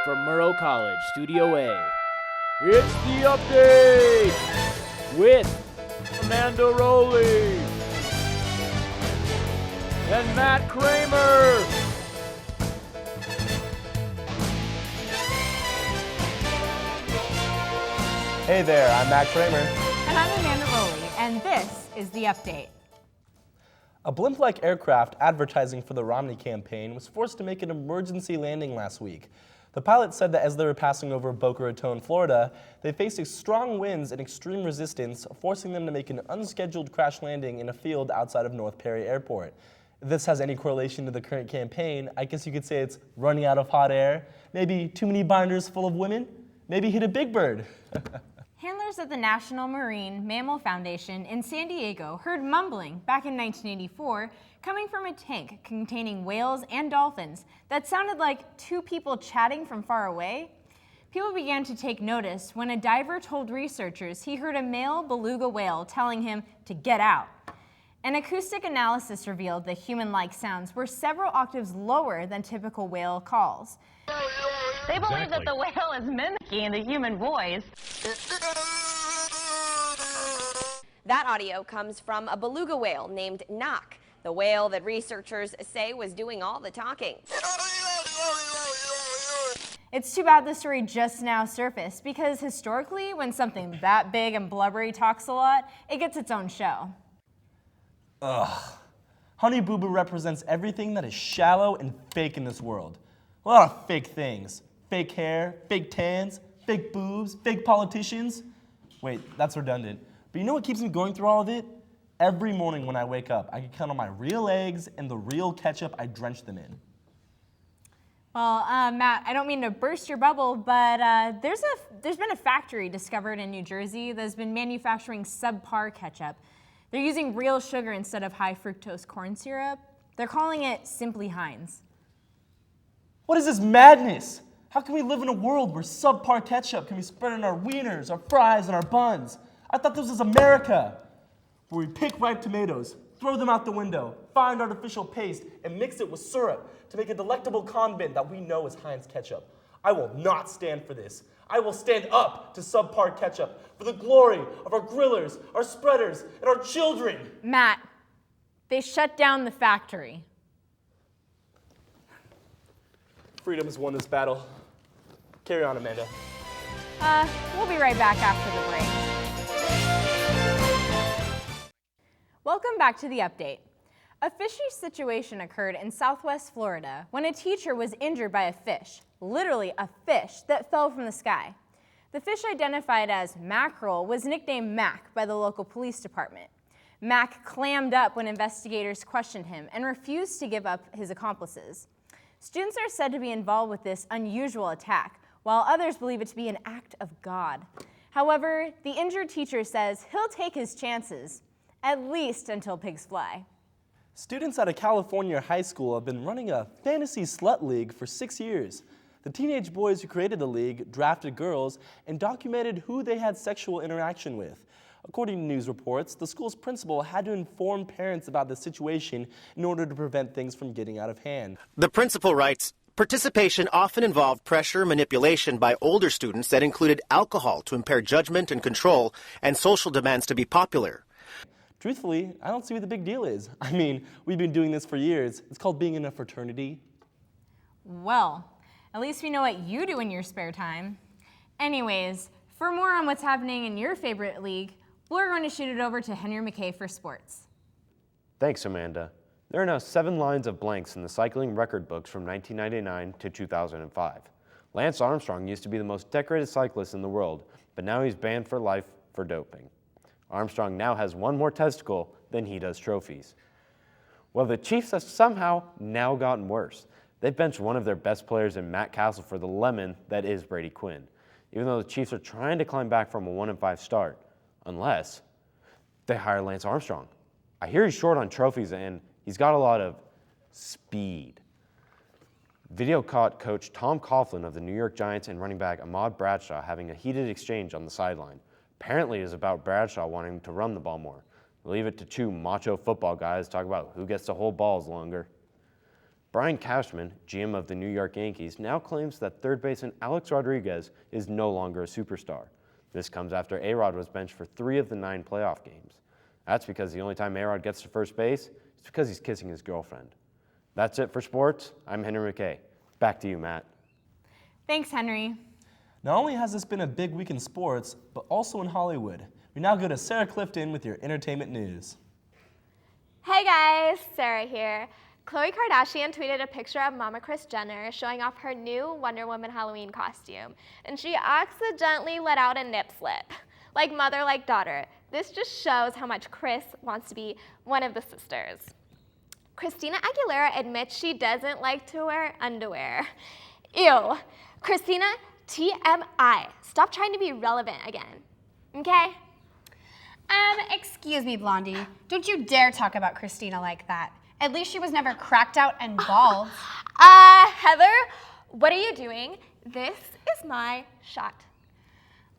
from Murrow College, Studio A. It's the update with Amanda Rowley and Matt Kramer. Hey there, I'm Matt Kramer. And I'm Amanda Rowley, and this is the update. A blimp-like aircraft advertising for the Romney campaign was forced to make an emergency landing last week. The pilot said that as they were passing over Boca Raton, Florida, they faced strong winds and extreme resistance, forcing them to make an unscheduled crash landing in a field outside of North Perry Airport. If this has any correlation to the current campaign, I guess you could say it's running out of hot air, maybe too many binders full of women, maybe hit a big bird. Handlers at the National Marine Mammal Foundation in San Diego heard mumbling back in 1984 coming from a tank containing whales and dolphins that sounded like two people chatting from far away. People began to take notice when a diver told researchers he heard a male beluga whale telling him to get out. An acoustic analysis revealed the human-like sounds were several octaves lower than typical whale calls. They believe that the whale is mimicking the human voice. That audio comes from a beluga whale named Knock, the whale that researchers say was doing all the talking. It's too bad the story just now surfaced, because historically, when something that big and blubbery talks a lot, it gets its own show. Ugh. Honey Boo Boo represents everything that is shallow and fake in this world. A lot of fake things. Fake hair, fake tans, fake boobs, fake politicians. Wait, that's redundant. But you know what keeps me going through all of it? Every morning when I wake up, I can count on my real eggs and the real ketchup I drench them in. Well, Matt, I don't mean to burst your bubble, but there's been a factory discovered in New Jersey that's been manufacturing subpar ketchup. They're using real sugar instead of high fructose corn syrup. They're calling it Simply Heinz. What is this madness? How can we live in a world where subpar ketchup can be spread on our wieners, our fries, and our buns? I thought this was America, where we pick ripe tomatoes, throw them out the window, find artificial paste, and mix it with syrup to make a delectable condiment that we know is Heinz ketchup. I will not stand for this. I will stand up to subpar ketchup for the glory of our grillers, our spreaders, and our children. Matt, they shut down the factory. Freedom has won this battle. Carry on, Amanda. We'll be right back after the break. Welcome back to the update. A fishy situation occurred in Southwest Florida when a teacher was injured by a fish, literally a fish that fell from the sky. The fish, identified as mackerel, was nicknamed Mac by the local police department. Mac clammed up when investigators questioned him and refused to give up his accomplices. Students are said to be involved with this unusual attack, while others believe it to be an act of God. However, the injured teacher says he'll take his chances, at least until pigs fly. Students at a California high school have been running a fantasy slut league for 6 years. The teenage boys who created the league drafted girls and documented who they had sexual interaction with. According to news reports, the school's principal had to inform parents about the situation in order to prevent things from getting out of hand. The principal writes, participation often involved pressure and manipulation by older students that included alcohol to impair judgment and control and social demands to be popular. Truthfully, I don't see what the big deal is. I mean, we've been doing this for years. It's called being in a fraternity. Well, at least we know what you do in your spare time. Anyways, for more on what's happening in your favorite league, we're going to shoot it over to Henry McKay for sports. Thanks, Amanda. There are now 7 lines of blanks in the cycling record books from 1999 to 2005. Lance Armstrong used to be the most decorated cyclist in the world, but now he's banned for life for doping. Armstrong now has 1 more testicle than he does trophies. Well, the Chiefs have somehow now gotten worse. They've benched one of their best players in Matt Castle for the lemon that is Brady Quinn, even though the Chiefs are trying to climb back from a 1-5 start, unless they hire Lance Armstrong. I hear he's short on trophies and he's got a lot of speed. Video caught coach Tom Coughlin of the New York Giants and running back Ahmad Bradshaw having a heated exchange on the sideline. Apparently, it is about Bradshaw wanting to run the ball more. Leave it to 2 macho football guys to talk about who gets to hold balls longer. Brian Cashman, GM of the New York Yankees, now claims that third baseman Alex Rodriguez is no longer a superstar. This comes after A-Rod was benched for 3 of the 9 playoff games. That's because the only time A-Rod gets to first base is because he's kissing his girlfriend. That's it for sports. I'm Henry McKay. Back to you, Matt. Thanks, Henry. Not only has this been a big week in sports, but also in Hollywood. We now go to Sarah Clifton with your entertainment news. Hey guys, Sarah here. Khloe Kardashian tweeted a picture of Mama Kris Jenner showing off her new Wonder Woman Halloween costume, and she accidentally let out a nip slip. Like mother, like daughter. This just shows how much Kris wants to be one of the sisters. Christina Aguilera admits she doesn't like to wear underwear. Ew. Christina, TMI. Stop trying to be relevant again. Okay? Excuse me, Blondie. Don't you dare talk about Christina like that. At least she was never cracked out and bald. Heather, what are you doing? This is my shot.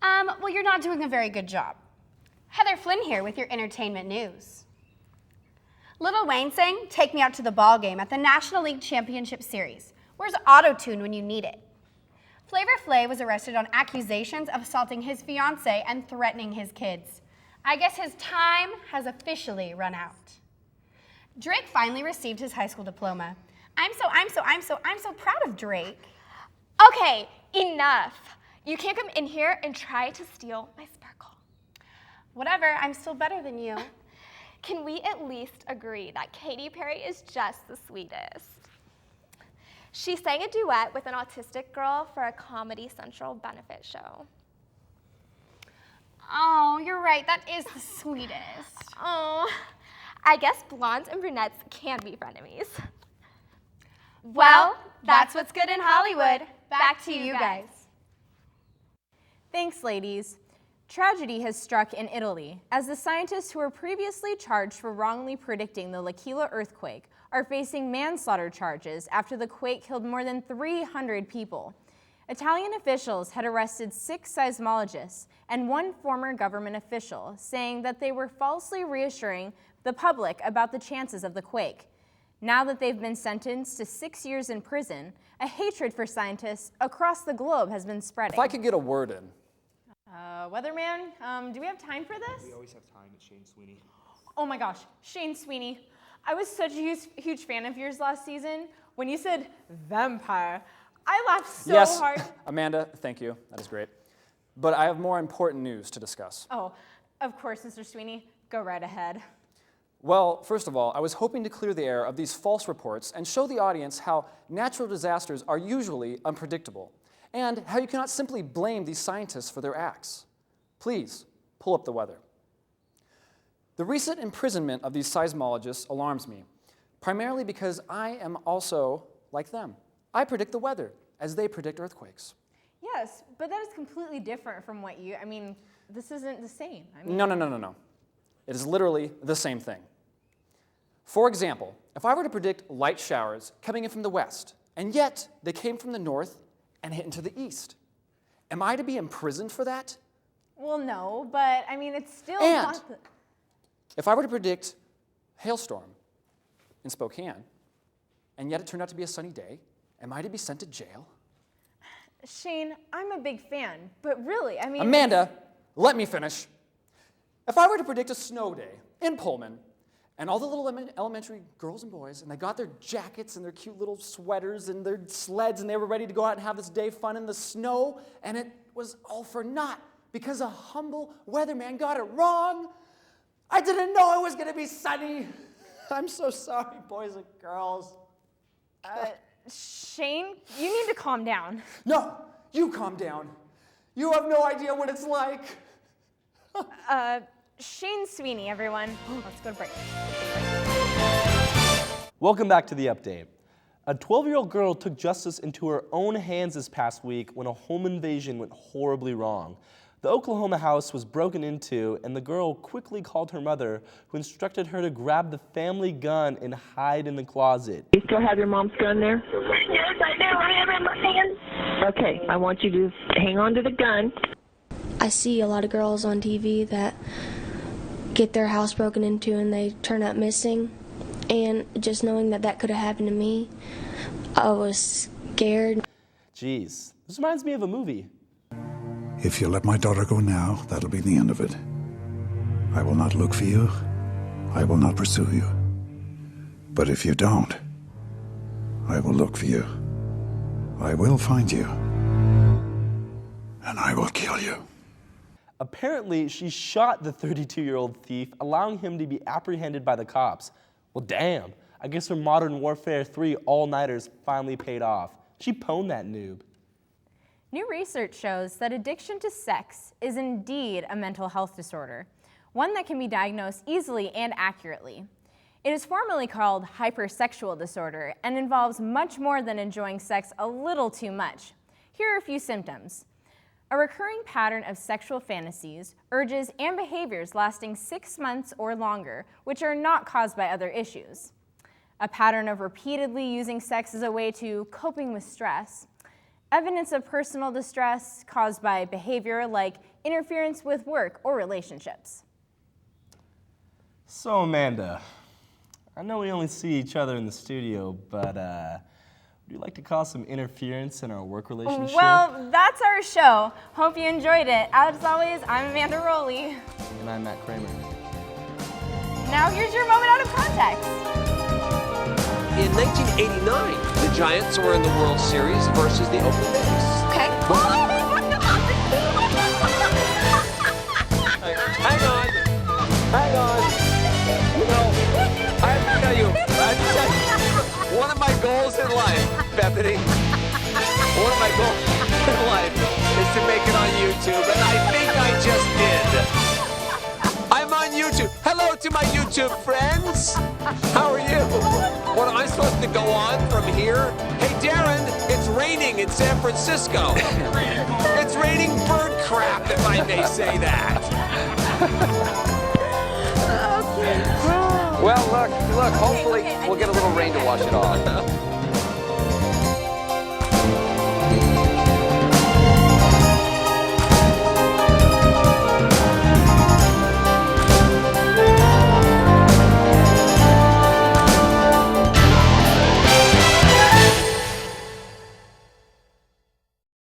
Well, you're not doing a very good job. Heather Flynn here with your entertainment news. Lil Wayne sang "Take Me Out to the Ball Game" at the National League Championship Series. Where's auto-tune when you need it? Flavor Flav was arrested on accusations of assaulting his fiancée and threatening his kids. I guess his time has officially run out. Drake finally received his high school diploma. I'm so proud of Drake. Okay, enough. You can't come in here and try to steal my sparkle. Whatever, I'm still better than you. Can we at least agree that Katy Perry is just the sweetest? She sang a duet with an autistic girl for a Comedy Central benefit show. Oh, you're right, that is the sweetest. Oh, I guess blondes and brunettes can be frenemies. Well, that's what's good in Hollywood. Back to you guys. Thanks, ladies. Tragedy has struck in Italy, as the scientists who were previously charged for wrongly predicting the L'Aquila earthquake are facing manslaughter charges after the quake killed more than 300 people. Italian officials had arrested 6 seismologists and 1 former government official, saying that they were falsely reassuring the public about the chances of the quake. Now that they've been sentenced to 6 years in prison, a hatred for scientists across the globe has been spreading. If I could get a word in. Weatherman, do we have time for this? We always have time. It's Shane Sweeney. Oh my gosh, Shane Sweeney. I was such a huge fan of yours last season. When you said vampire, I laughed so hard. Yes, Amanda, thank you. That is great. But I have more important news to discuss. Oh, of course, Mr. Sweeney. Go right ahead. Well, first of all, I was hoping to clear the air of these false reports and show the audience how natural disasters are usually unpredictable, and how you cannot simply blame these scientists for their acts. Please, pull up the weather. The recent imprisonment of these seismologists alarms me, primarily because I am also like them. I predict the weather, as they predict earthquakes. Yes, but that is completely different from what you, this isn't the same. No. It is literally the same thing. For example, if I were to predict light showers coming in from the west, and yet they came from the north and hit into the east, am I to be imprisoned for that? Well, no, but it's still And not the... if I were to predict hailstorm in Spokane, and yet it turned out to be a sunny day, am I to be sent to jail? Shane, I'm a big fan, but really, Amanda, let me finish. If I were to predict a snow day in Pullman, and all the little elementary girls and boys, and they got their jackets and their cute little sweaters and their sleds, and they were ready to go out and have this day fun in the snow, and it was all for naught because a humble weatherman got it wrong. I didn't know it was going to be sunny. I'm so sorry, boys and girls. Shane, you need to calm down. No, you calm down. You have no idea what it's like. Shane Sweeney, everyone. Let's go to break. Welcome back to the update. A 12-year-old girl took justice into her own hands this past week when a home invasion went horribly wrong. The Oklahoma house was broken into, and the girl quickly called her mother, who instructed her to grab the family gun and hide in the closet. You still have your mom's gun there? Yes, I do. I have it in my hand. Okay, I want you to hang on to the gun. I see a lot of girls on TV that get their house broken into and they turn up missing, and just knowing that that could have happened to me, I was scared. Jeez, this reminds me of a movie. If you let my daughter go now, that'll be the end of it. I will not look for you. I will not pursue you. But if you don't, I will look for you. I will find you. And I will kill you. Apparently, she shot the 32-year-old thief, allowing him to be apprehended by the cops. Well, damn. I guess her Modern Warfare 3 all-nighters finally paid off. She pwned that noob. New research shows that addiction to sex is indeed a mental health disorder, one that can be diagnosed easily and accurately. It is formally called hypersexual disorder and involves much more than enjoying sex a little too much. Here are a few symptoms. A recurring pattern of sexual fantasies, urges, and behaviors lasting 6 months or longer, which are not caused by other issues. A pattern of repeatedly using sex as a way to coping with stress. Evidence of personal distress caused by behavior like interference with work or relationships. So, Amanda, I know we only see each other in the studio, but would you like to cause some interference in our work relationship? Well, that's our show. Hope you enjoyed it. As always, I'm Amanda Rowley. And I'm Matt Kramer. Now here's your moment out of context. In 1989, the Giants were in the World Series versus the Oakland A's. Okay. Hang on. You know, I have to tell you, one of my goals in life, Bethany, one of my goals in life is to make it on YouTube, and I think I just did. I'm on YouTube. Hello to my YouTube friends. How are you? What, am I supposed to go on from here? Hey, Darren, it's raining in San Francisco. It's raining bird crap, if I may say that. Well, look, hopefully we'll get a little rain to wash it off.